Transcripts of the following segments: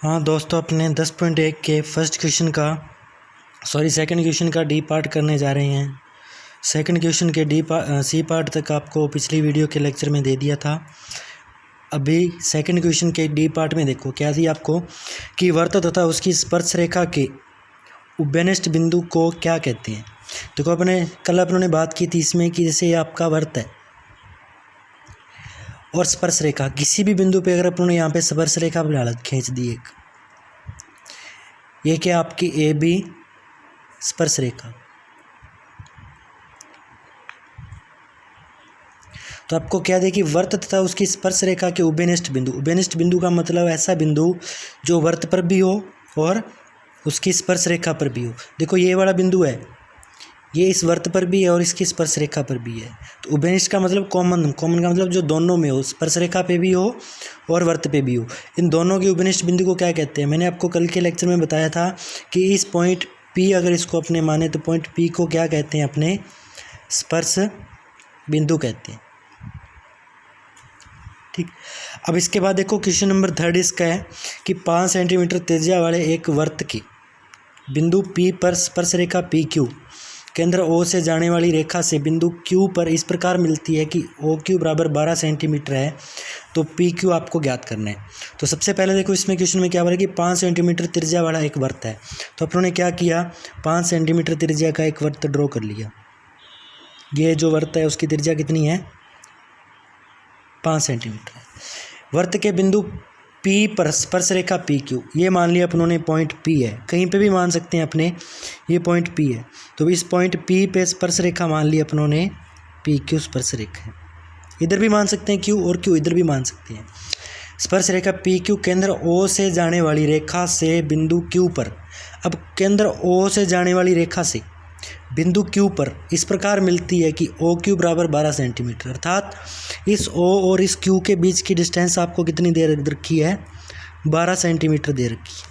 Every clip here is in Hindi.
हाँ दोस्तों, अपने 10.1 के सेकंड क्वेश्चन का डी पार्ट करने जा रहे हैं। सेकंड क्वेश्चन के सी पार्ट तक आपको पिछली वीडियो के लेक्चर में दे दिया था। अभी सेकंड क्वेश्चन के डी पार्ट में देखो क्या दिया आपको कि वृत्त तथा उसकी स्पर्श रेखा के उभयनिष्ठ बिंदु को क्या कहते हैं। देखो कल अपने बात की थी इसमें कि जैसे ये आपका वृत्त है और स्पर्श रेखा, किसी भी बिंदु पे अगर अपने यहाँ पे स्पर्श रेखा खींच दी एक, ये क्या आपकी ए बी स्पर्श रेखा, तो आपको क्या देखिए वृत्त तथा उसकी स्पर्श रेखा के उभयनिष्ठ बिंदु। उभयनिष्ठ बिंदु का मतलब ऐसा बिंदु जो वृत्त पर भी हो और उसकी स्पर्श रेखा पर भी हो। देखो ये वाला बिंदु है, ये इस वृत्त पर भी है और इसकी स्पर्श रेखा पर भी है। तो उभयनिष्ठ का मतलब कॉमन का मतलब जो दोनों में हो, स्पर्श रेखा पे भी हो और वृत्त पे भी हो। इन दोनों के उभयनिष्ठ बिंदु को क्या कहते हैं। मैंने आपको कल के लेक्चर में बताया था कि इस पॉइंट पी अगर इसको अपने माने तो पॉइंट पी को क्या कहते हैं, अपने स्पर्श बिंदु कहते हैं। ठीक, अब इसके बाद देखो क्वेश्चन नंबर 3 इसका है कि 5 सेंटीमीटर त्रिज्या वाले एक वृत्त की बिंदु पी पर स्पर्श रेखा पी क्यू केंद्र ओ से जाने वाली रेखा से बिंदु क्यू पर इस प्रकार मिलती है कि ओ क्यू बराबर 12 सेंटीमीटर है, तो पी क्यू आपको ज्ञात करना है। तो सबसे पहले देखो इसमें क्वेश्चन में क्या बोला कि 5 सेंटीमीटर त्रिज्या वाला एक वृत्त है। तो अपनों ने क्या किया, 5 सेंटीमीटर त्रिज्या का एक वृत्त ड्रॉ कर लिया। ये जो वृत्त है उसकी त्रिज्या कितनी है, 5 सेंटीमीटर है। वृत्त के बिंदु पी पर स्पर्श रेखा पी क्यू, ये मान लिया अपनों ने पॉइंट पी है, कहीं पे भी मान सकते हैं अपने, ये पॉइंट पी है। तो इस पॉइंट पी पे स्पर्श रेखा मान ली अपनों ने पी क्यू स्पर्श रेखा है। इधर भी मान सकते हैं क्यू और क्यू इधर भी मान सकते हैं। स्पर्श रेखा पी क्यू केंद्र ओ से जाने वाली रेखा से बिंदु क्यू पर, अब केंद्र ओ से जाने वाली रेखा से बिंदु क्यू पर इस प्रकार मिलती है कि ओ क्यू बराबर 12 सेंटीमीटर, अर्थात इस ओ और इस क्यू के बीच की डिस्टेंस आपको कितनी दे रखी है, 12 सेंटीमीटर दे रखी है।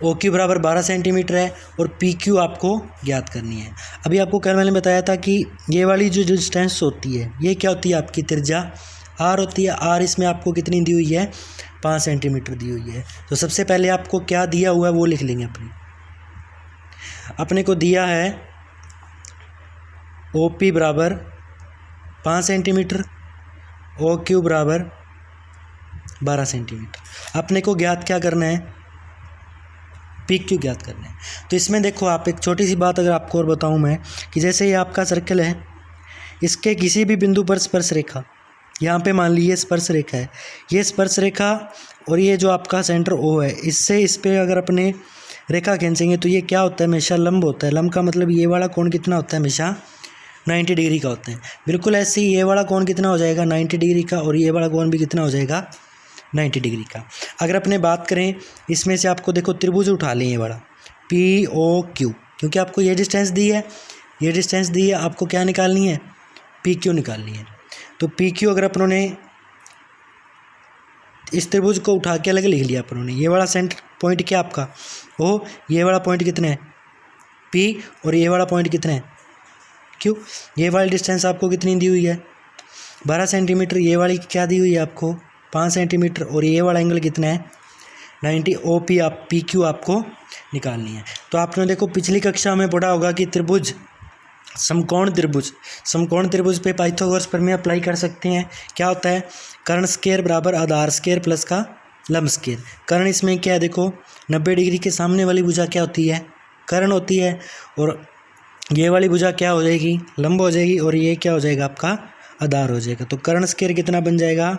ओ क्यू बराबर 12 सेंटीमीटर है और पी क्यू आपको ज्ञात करनी है। अभी आपको कल मैंने बताया था कि ये वाली जो डिस्टेंस होती है ये क्या होती है, आपकी त्रिज्या आर होती है। आर इसमें आपको कितनी दी हुई है, 5 सेंटीमीटर दी हुई है। तो सबसे पहले आपको क्या दिया हुआ है वो लिख लेंगे। अपने को दिया है ओ पी बराबर 5 सेंटीमीटर, ओ क्यू बराबर 12 सेंटीमीटर। अपने को ज्ञात क्या करना है, पी क्यू ज्ञात करना है। तो इसमें देखो आप एक छोटी सी बात अगर आपको और बताऊं मैं कि जैसे ये आपका सर्कल है, इसके किसी भी बिंदु पर स्पर्श रेखा, यहाँ पे मान लीजिए स्पर्श रेखा है, ये स्पर्श रेखा और ये जो आपका सेंटर ओ है, इससे इस पर अगर अपने रेखा खींचेंगे तो ये क्या होता है, हमेशा लंब होता है। लंब का मतलब ये वाला कोण कितना होता है, हमेशा 90 डिग्री का होता है। बिल्कुल ऐसे ही ये वाला कोण कितना हो जाएगा, 90 डिग्री का, और ये वाला कोण भी कितना हो जाएगा, 90 डिग्री का। अगर अपने बात करें इसमें से आपको देखो त्रिभुज उठा लें, ये वाला पी ओ क्यू, क्योंकि आपको ये डिस्टेंस दी है, ये डिस्टेंस दी है, आपको क्या निकालनी है, पी क्यू निकालनी है। तो पी क्यू अगर अपनों ने इस त्रिभुज को उठा के अलग लिख लिया अपनों ने, ये वाला सेंटर पॉइंट क्या आपका ओ, ये वाला पॉइंट कितना है पी, और ये वाला पॉइंट कितना है क्यू। ये वाली डिस्टेंस आपको कितनी दी हुई है, 12 सेंटीमीटर। ये वाली क्या दी हुई है आपको, 5 सेंटीमीटर, और ये वाला एंगल कितना है, 90। ओ पी आप पी क्यू आपको निकालनी है। तो आपने देखो पिछली कक्षा में पढ़ा होगा कि त्रिभुज, समकोण त्रिभुज पे पाइथागोरस प्रमेय अप्लाई कर सकते हैं। क्या होता है, कर्ण स्क्वायर बराबर आधार स्क्वायर प्लस का लंब स्क्वायर। कर्ण इसमें क्या है, देखो 90 डिग्री के सामने वाली भुजा क्या होती है, कर्ण होती है, और ये वाली भुजा क्या हो जाएगी, लंब हो जाएगी, और ये क्या हो जाएगा आपका आधार हो जाएगा। तो कर्ण स्क्वायर कितना बन जाएगा,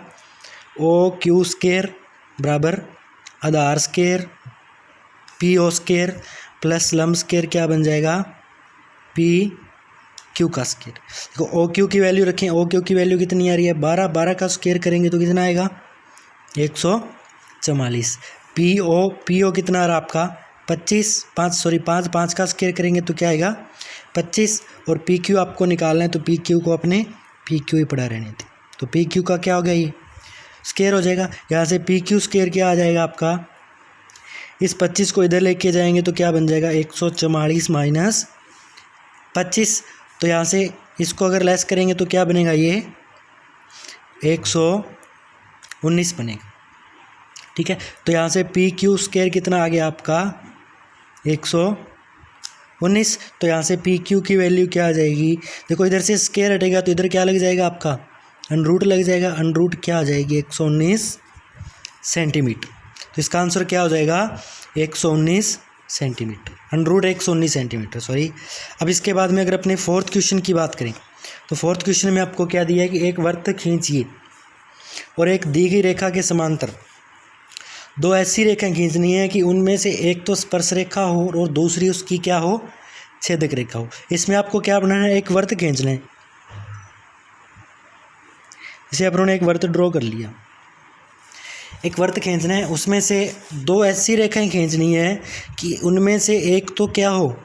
ओ क्यू स्क्वायर बराबर आधार square P O square plus लंब स्क्वायर क्या बन जाएगा, पी क्यू का स्क्वायर। देखो ओ क्यू की वैल्यू रखें, ओ क्यू की वैल्यू कितनी आ रही है, 12 का स्क्वायर करेंगे तो कितना आएगा, 144। पी ओ कितना आ रहा आपका 25 का स्क्वायर करेंगे तो क्या आएगा 25, और पी क्यू आपको निकालना है। तो पी क्यू को अपने पी क्यू ही पढ़ा रहने थे। तो पी क्यू का क्या हो गया, ये स्क्वायर हो जाएगा। यहाँ से पी क्यू स्क्वायर क्या आ जाएगा आपका, इस 25 को इधर लेके जाएंगे तो क्या बन जाएगा, 144 माइनस 25। तो यहाँ से इसको अगर लेस करेंगे तो क्या बनेगा, ये 119 बनेगा। ठीक है। तो यहाँ से पी क्यू स्क्वायर कितना आ गया आपका 119। तो यहाँ से पी क्यू की वैल्यू क्या आ जाएगी, देखो इधर से स्क्वायर हटेगा तो इधर क्या लग जाएगा आपका अंडरूट लग जाएगा, अंडरूट क्या आ जाएगी 119 सेंटीमीटर। तो इसका आंसर क्या हो जाएगा 119 सेंटीमीटर, अंडरूट 119 सेंटीमीटर सॉरी। अब इसके बाद में अगर अपने फोर्थ क्वेश्चन की बात करें तो फोर्थ क्वेश्चन में आपको क्या दिया है कि एक वृत्त खींचिए और एक दी गई रेखा के समांतर दो ऐसी रेखाएं खींचनी है कि उनमें से एक तो स्पर्श रेखा हो और दूसरी उसकी क्या हो छेदक रेखा हो। इसमें आपको क्या बनाना है, एक वृत्त खींचना है। इसे अपन ने एक वृत्त ड्रॉ कर लिया, एक वृत्त खींचना है, उसमें से दो ऐसी रेखाएं खींचनी है कि उनमें से एक तो क्या हो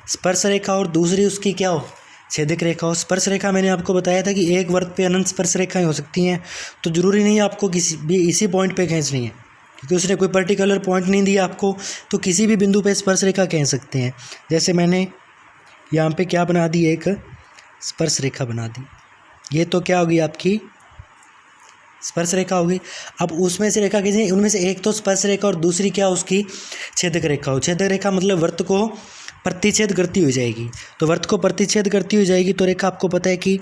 स्पर्श रेखा और दूसरी उसकी क्या हो छेदक रेखा हो। स्पर्श रेखा मैंने आपको बताया था कि एक वृत्त पे अनंत स्पर्श रेखाएं हो सकती हैं, तो ज़रूरी नहीं है आपको किसी भी इसी पॉइंट पे खींचनी है, क्योंकि उसने कोई पर्टिकुलर पॉइंट नहीं दिया आपको, तो किसी भी बिंदु पे स्पर्श रेखा खींच सकते हैं। जैसे मैंने यहाँ पे क्या बना दी, एक स्पर्श रेखा बना दी, ये तो क्या होगी आपकी स्पर्श रेखा होगी। अब उसमें से रेखा खींचनी, उनमें से एक तो स्पर्श रेखा और दूसरी क्या उसकी छेदक रेखा हो। छेदक रेखा मतलब वृत्त को प्रतिच्छेद करती हुई जाएगी, तो वृत्त को प्रतिच्छेद करती हुई जाएगी तो रेखा आपको पता है कि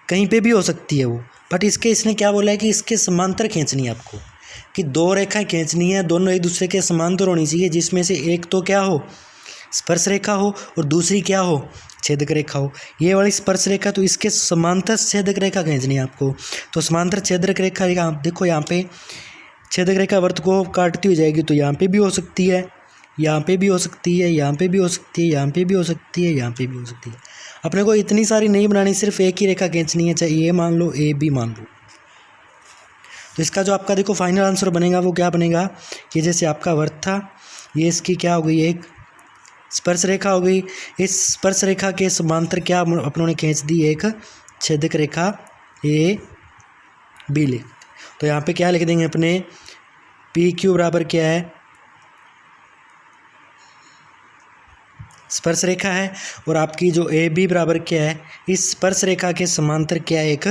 कहीं पे भी हो सकती है वो, बट इसने क्या बोला है कि इसके समांतर खींचनी है आपको, कि दो रेखाएं खींचनी है, दोनों एक दूसरे के समांतर होनी चाहिए, जिसमें से एक तो क्या हो स्पर्श रेखा हो और दूसरी क्या हो छेदक रेखा हो। ये वाली स्पर्श रेखा तो इसके समांतर छेदक रेखा खींचनी है आपको। तो समांतर छेदक रेखा आप देखो यहाँ पे छेदक रेखा वृत्त को काटती हुई जाएगी, तो यहाँ पे भी हो सकती है, यहाँ पे भी हो सकती है, यहाँ पे भी हो सकती है, यहाँ पे भी हो सकती है, यहाँ पे भी हो सकती है। अपने को इतनी सारी नहीं बनानी, सिर्फ एक ही रेखा खींचनी है, चाहे ए मान लो ए बी मान लो। तो इसका जो आपका देखो फाइनल आंसर बनेगा वो क्या बनेगा कि जैसे आपका वृत्त था, ये इसकी क्या हो गई एक स्पर्श रेखा हो गई, इस स्पर्श रेखा के समांतर क्या अपनों ने खींच दी एक छेदक रेखा ए बी लिख। तो यहाँ पे क्या लिख देंगे अपने पी क्यू बराबर क्या है स्पर्श रेखा है, और आपकी जो ए बी बराबर क्या है इस स्पर्श रेखा के समांतर क्या है एक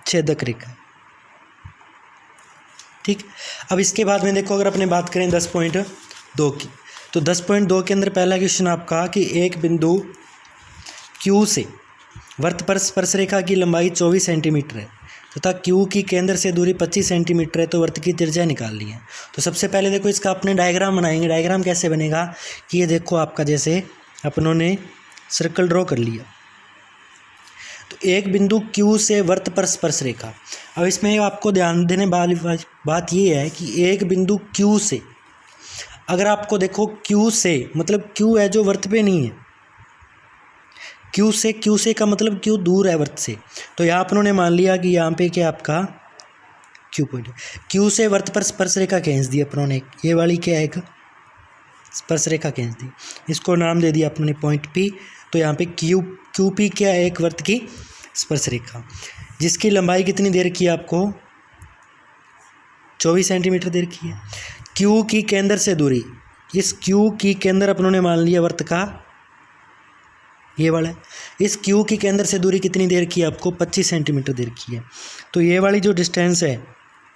छेदक रेखा। ठीक। अब इसके बाद में देखो अगर अपने बात करें 10.2 की, तो 10.2 के अंदर पहला क्वेश्चन आपका कि एक बिंदु Q से वृत्त पर स्पर्श रेखा की लंबाई 24 सेंटीमीटर है तथा Q की केंद्र से दूरी 25 सेंटीमीटर है, तो वृत्त की त्रिज्या निकालनी है। तो सबसे पहले देखो इसका अपने डायग्राम बनाएंगे। डायग्राम कैसे बनेगा कि ये देखो आपका जैसे अपनों ने सर्कल ड्रॉ कर लिया, तो एक बिंदु Q से वृत्त पर स्पर्श रेखा। अब इसमें आपको ध्यान देने वाली बात ये है कि एक बिंदु Q से, अगर आपको देखो Q से मतलब Q है जो वृत्त पे नहीं है, Q से का मतलब Q दूर है वृत्त से, तो यहाँ पर उन्होंने मान लिया कि यहाँ पे क्या आपका Q पॉइंट है। Q से वृत्त पर स्पर्श रेखा खींच दी अपनों ने, ये वाली क्या है एक स्पर्श रेखा खींच दी, इसको नाम दे दिया अपने पॉइंट P। तो यहाँ पे क्यू पी क्या है एक वृत्त की स्पर्श रेखा, जिसकी लंबाई कितनी दे रखी है आपको 24 सेंटीमीटर दे रखी है। Q की केंद्र से दूरी, इस Q की केंद्र अपनों ने मान लिया वृत्त का ये वाला है, इस Q की केंद्र से दूरी कितनी दे रखी है आपको 25 सेंटीमीटर दे रखी है। तो ये वाली जो डिस्टेंस है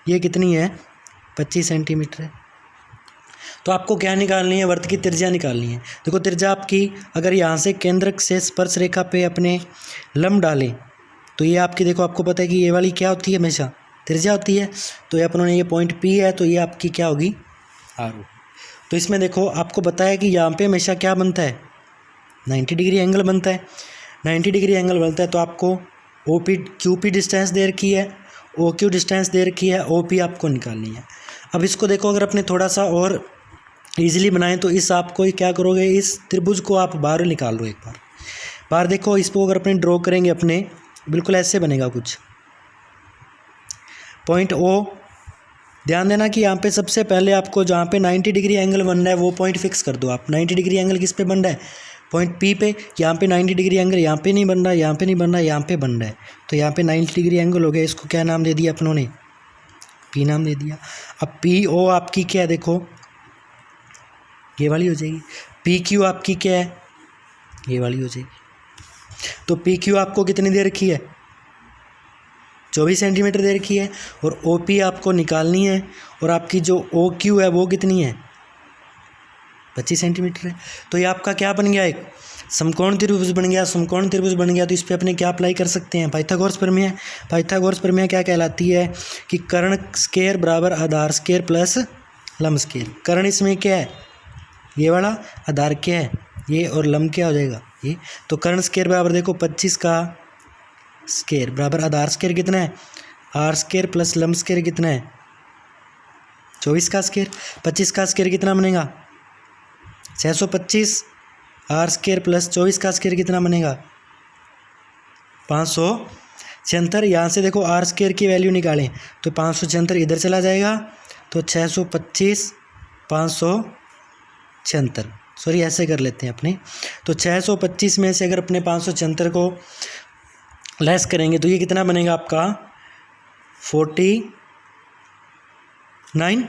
ये कितनी है 25 सेंटीमीटर है। तो आपको क्या निकालनी है वृत्त की त्रिज्या निकालनी है। देखो त्रिज्या आपकी अगर यहाँ से केंद्रक से स्पर्श रेखा पे अपने लंब डालें तो ये आपकी देखो आपको पता है कि ये वाली क्या होती है हमेशा त्रिज्या होती है, तो ये अपनों ने ये पॉइंट P है तो ये आपकी क्या होगी R होगी। तो इसमें देखो आपको बताया कि यहाँ पे हमेशा क्या बनता है 90 डिग्री एंगल बनता है, 90 डिग्री एंगल बनता है। तो आपको QP डिस्टेंस दे रखी है, OQ डिस्टेंस दे रखी है, OP आपको निकालनी है। अब इसको देखो अगर अपने थोड़ा सा और ईजिली बनाएं तो इस आपको क्या करोगे इस त्रिभुज को आप बाहर निकाल लो एक बार देखो इसको अगर अपने ड्रॉ करेंगे अपने बिल्कुल ऐसे बनेगा कुछ पॉइंट O। ध्यान देना कि यहाँ पे सबसे पहले आपको जहाँ पे 90 डिग्री एंगल बन रहा है वो पॉइंट फिक्स कर दो आप। 90 डिग्री एंगल किस पे बन रहा है पॉइंट P पे। यहाँ पे 90 डिग्री एंगल यहाँ पे नहीं बन रहा, यहाँ पे नहीं बन रहा, यहाँ पे बन रहा है, तो यहाँ पे 90 डिग्री एंगल हो गया। इसको क्या नाम दे दिया अपनों ने P नाम दे दिया। अब PO आपकी क्या है देखो ये वाली हो जाएगी, PQ आपकी क्या है ये वाली हो जाएगी। तो PQ आपको कितनी दे रखी है 24 सेंटीमीटर दे रखी है, और OP आपको निकालनी है, और आपकी जो OQ है वो कितनी है, 25 सेंटीमीटर है। तो ये आपका क्या बन गया, एक समकोण त्रिभुज बन गया। समकोण त्रिभुज बन गया तो इस पे अपने क्या अप्लाई कर सकते हैं, पाइथागोरस प्रमेय। पाइथागोरस प्रमेय क्या कहलाती है कि कर्ण स्क्वायर बराबर आधार स्क्वायर प्लस लंब स्क्वायर। कर्ण इसमें क्या है, ये वाला, आधार क्या है ये, और लंब क्या हो जाएगा ये। तो कर्ण स्क्वायर बराबर देखो 25 का स्क्वायर बराबर आधार स्क्वायर कितना है, आर स्क्वायर प्लस लंब स्क्वायर कितना है, 24 का स्क्वायर। 25 का स्क्वायर कितना बनेगा, 625। आर स्क्वायर प्लस 24 का स्क्वायर कितना बनेगा, 576। यहाँ से देखो आर स्क्वायर की वैल्यू निकालें तो 576 इधर चला जाएगा, तो 625 576, सॉरी ऐसे कर लेते हैं अपने। तो 625 में से अगर अपने 576 को लेस करेंगे तो ये कितना बनेगा आपका 49।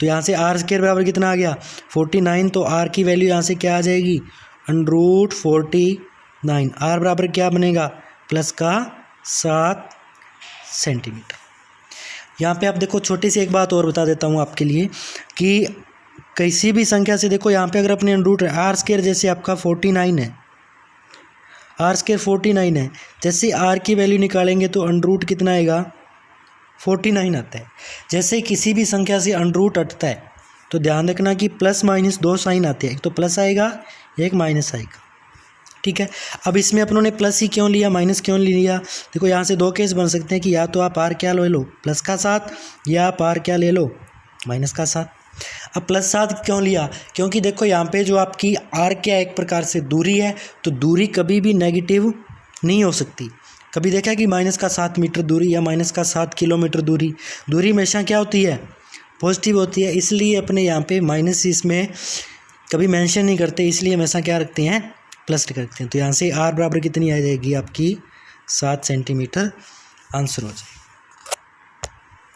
तो यहाँ से आर स्क्वायर बराबर कितना आ गया 49। तो आर की वैल्यू यहाँ से क्या आ जाएगी, √49। आर बराबर क्या बनेगा, प्लस का 7 सेंटीमीटर। यहाँ पे आप देखो छोटी सी एक बात और बता देता हूँ आपके लिए कि किसी भी संख्या से देखो यहाँ पे अगर अपने रूट आर स्क्वायर जैसे आपका 49 है, आर स्क्वायर 49 है, जैसे आर की वैल्यू निकालेंगे तो अंडरूट कितना आएगा 49 आता है। जैसे किसी भी संख्या से अंडरूट हटता है तो ध्यान रखना कि प्लस माइनस 2 साइन आते हैं, एक तो प्लस आएगा एक माइनस आएगा, ठीक है। अब इसमें अपनों ने प्लस ही क्यों लिया, माइनस क्यों लिया, देखो यहाँ से दो केस बन सकते हैं कि या तो आप आर क्या ले लो प्लस का 7, या आप आर क्या ले लो माइनस का 7। अब प्लस 7 क्यों लिया, क्योंकि देखो यहाँ पे जो आपकी आर क्या एक प्रकार से दूरी है, तो दूरी कभी भी नेगेटिव नहीं हो सकती। कभी देखा है कि माइनस का 7 मीटर दूरी या माइनस का 7 किलोमीटर दूरी हमेशा क्या होती है, पॉजिटिव होती है। इसलिए अपने यहाँ पे माइनस इसमें कभी मेंशन नहीं करते, इसलिए हमेशा क्या रखते हैं, प्लस रखते हैं। तो यहाँ से आर बराबर कितनी आ जाएगी आपकी 7 सेंटीमीटर आंसर हो जाएगा।